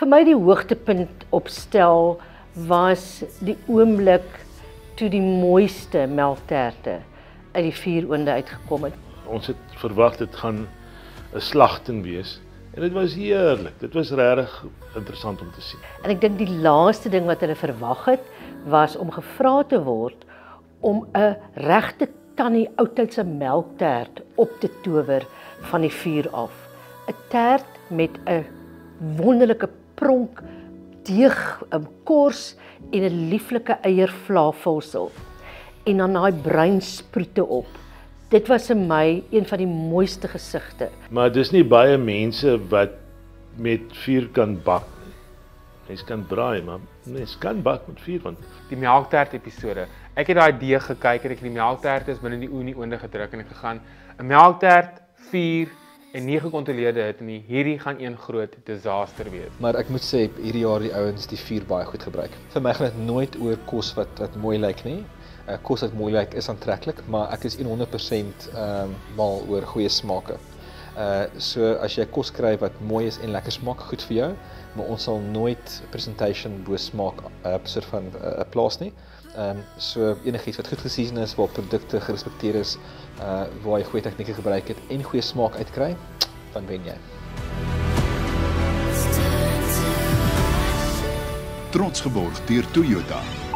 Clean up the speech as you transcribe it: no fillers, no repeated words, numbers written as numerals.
Vir my die hoogtepunt op stel was die oomblik toe die mooiste melkterte uit die vuuroonde uitgekom het. Ons het verwag dit gaan 'n slagting wees en dit was heerlik. Dit was regtig interessant om te sien. En ek dink die laaste ding wat hulle verwag het, was om gevra te word om 'n regte tannie oudtydse melktert op te tower van die vuur af. 'n Tert met 'n wonderlike pronk deeg, 'n kors en 'n lieflike eiervlaafvulsel. En dan daai bruin sproete op. Dit was vir my een van die mooiste gesigte. Maar dis nie baie mense wat met vuur kan bak nie. Mens kan braai, maar mens kan bak met vuur want Die melktert episode. Ek het daai deeg gekyk en ek het die melktert is binne die oonde gedruk en ek gegaan 'n melktert, vuur en nie gekontroleerde hitte nie. Hierdie gaan een groot disaster wees. Maar ek moet sê hierdie jaar die ouens die vuur baie goed gebruik. Vir my gaan dit nooit oor kos wat mooi lyk nie. Kos wat mooi lyk is aantreklik, maar ek is 100% mal oor goeie smake. So as jy kos kry wat mooi is en lekker smaak, goed vir jou, maar ons sal nooit presentation bo smaak soort van plaas nie. So enigiets wat goed geseason is, waar produkte gerespekteer is, waar jy goeie tegnieke gebruik het en goeie smaak uitkry, dan wen jy. Trots geborg deur Toyota.